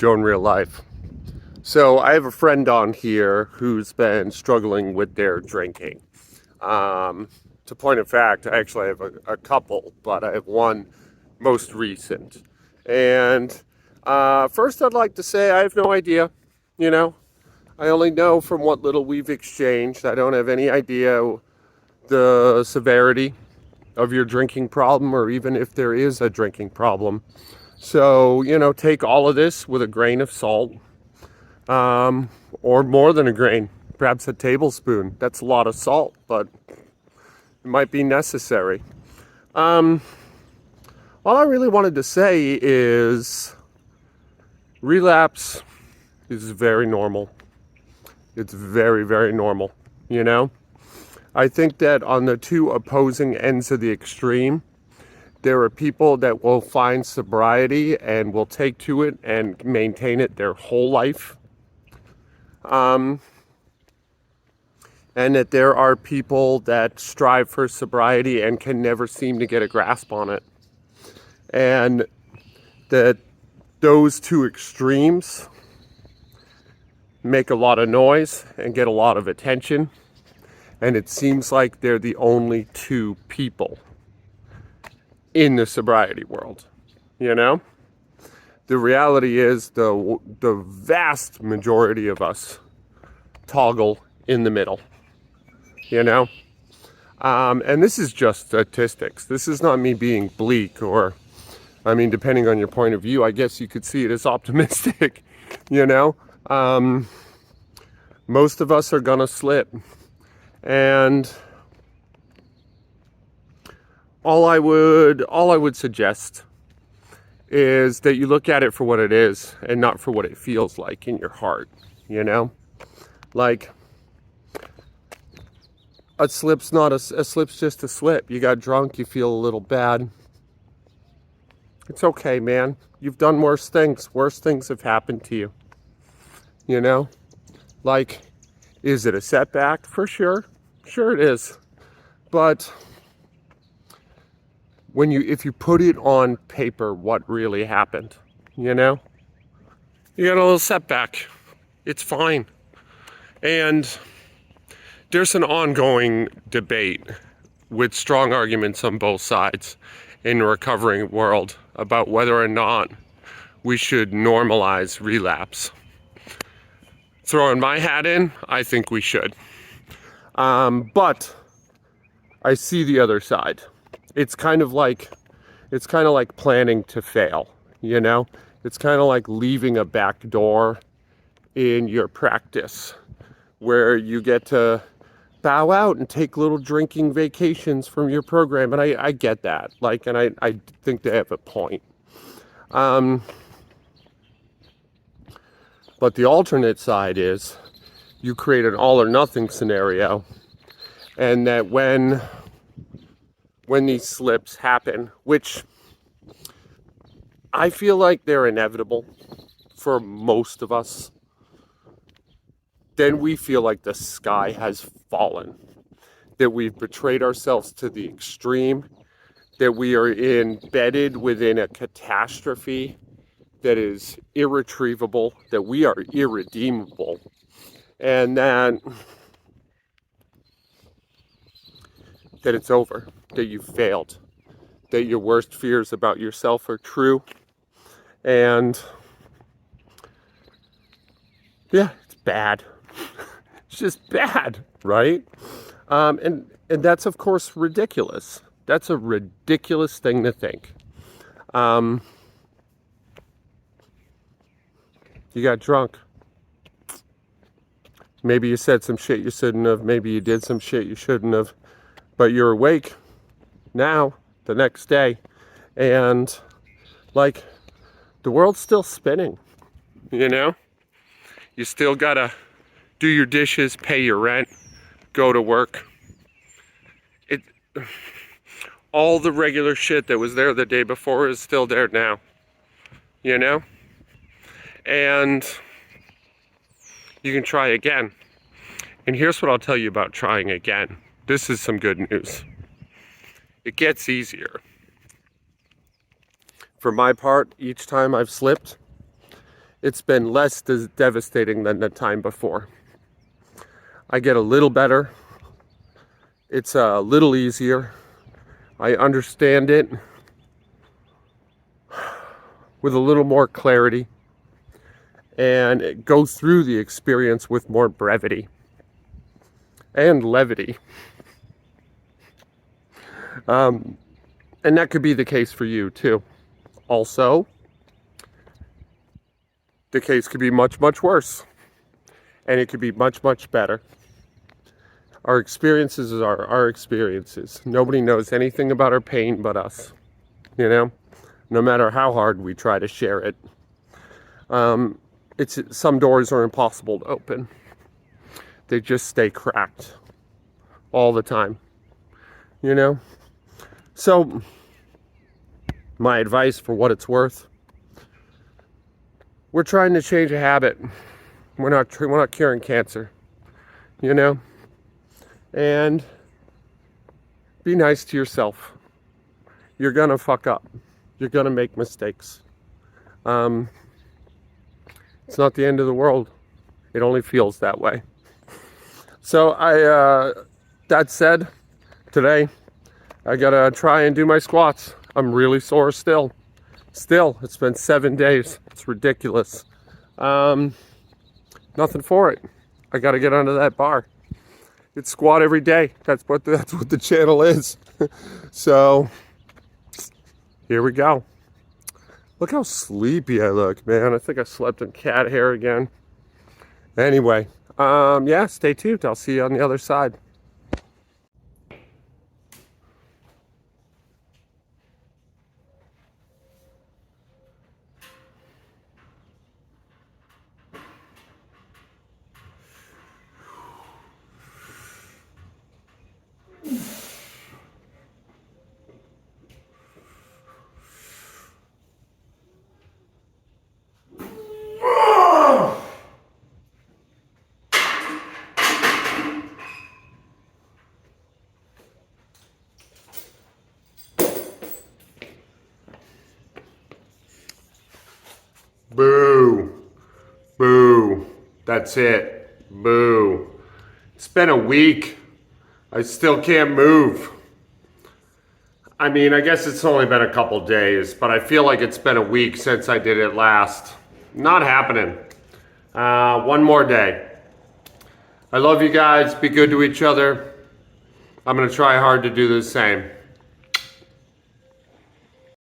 Joe in real life. So I have a friend on here who's been struggling with their drinking. To point of fact, I actually have a couple, but I have one most recent. And first, I'd like to say I have no idea. You know, I only know from what little we've exchanged. I don't have any idea the severity of your drinking problem, or even if there is a drinking problem. So, take all of this with a grain of salt, or more than a grain, perhaps a tablespoon. That's a lot of salt, but it might be necessary. All I really wanted to say is relapse is very normal. It's very, very normal, I think that on the two opposing ends of the extreme, there are people that will find sobriety and will take to it and maintain it their whole life. And that there are people that strive for sobriety and can never seem to get a grasp on it. And that those two extremes make a lot of noise and get a lot of attention. And it seems like they're the only two people in the sobriety world, The reality is the vast majority of us toggle in the middle, And this is just statistics. This is not me being bleak or, depending on your point of view, I guess you could see it as optimistic, Most of us are gonna slip. And all I would suggest is that you look at it for what it is and not for what it feels like in your heart, Like, a slip's just a slip. You got drunk, you feel a little bad. It's okay, man. You've done worse things. Worse things have happened to you. Like, is it a setback? For sure. Sure it is. But if you put it on paper, what really happened, you got a little setback. It's fine. And there's an ongoing debate with strong arguments on both sides in the recovering world about whether or not we should normalize relapse. Throwing my hat in, I think we should. But I see the other side. It's kind of like planning to fail, It's kind of like leaving a back door in your practice where you get to bow out and take little drinking vacations from your program. And I get that. And I think they have a point. But the alternate side is you create an all or nothing scenario, and that when these slips happen, which I feel like they're inevitable for most of us, then we feel like the sky has fallen, that we've betrayed ourselves to the extreme, that we are embedded within a catastrophe that is irretrievable, that we are irredeemable, and that it's over, that you failed, that your worst fears about yourself are true. And yeah, it's bad. It's just bad, right? And that's, of course, ridiculous. That's a ridiculous thing to think. You got drunk. Maybe you said some shit you shouldn't have. Maybe you did some shit you shouldn't have. But you're awake now, the next day. And, the world's still spinning, You still gotta do your dishes, pay your rent, go to work. All the regular shit that was there the day before is still there now, And you can try again. And here's what I'll tell you about trying again. This is some good news. It gets easier. For my part, each time I've slipped, it's been less devastating than the time before. I get a little better. It's a little easier. I understand it with a little more clarity and go through the experience with more brevity and levity. And that could be the case for you too. Also, the case could be much, much worse, and it could be much, much better. Our experiences are our experiences. Nobody knows anything about our pain but us, you know, no matter how hard we try to share it. Some doors are impossible to open. They just stay cracked all the time, you know? So, my advice, for what it's worth, we're trying to change a habit. We're not curing cancer, you know? And be nice to yourself. You're gonna fuck up. You're gonna make mistakes. It's not the end of the world. It only feels that way. So that said, today I gotta try and do my squats. I'm really sore still. It's been 7 days. It's ridiculous. Nothing for it. I gotta get under that bar. It's squat every day. That's what the channel is. So here we go. Look how sleepy I look, man. I think I slept in cat hair again. Anyway, yeah, stay tuned. I'll see you on the other side. Boo. Boo. That's it. Boo. It's been a week. I still can't move. I mean, I guess it's only been a couple days, but I feel like it's been a week since I did it last. Not happening. One more day. I love you guys. Be good to each other. I'm going to try hard to do the same.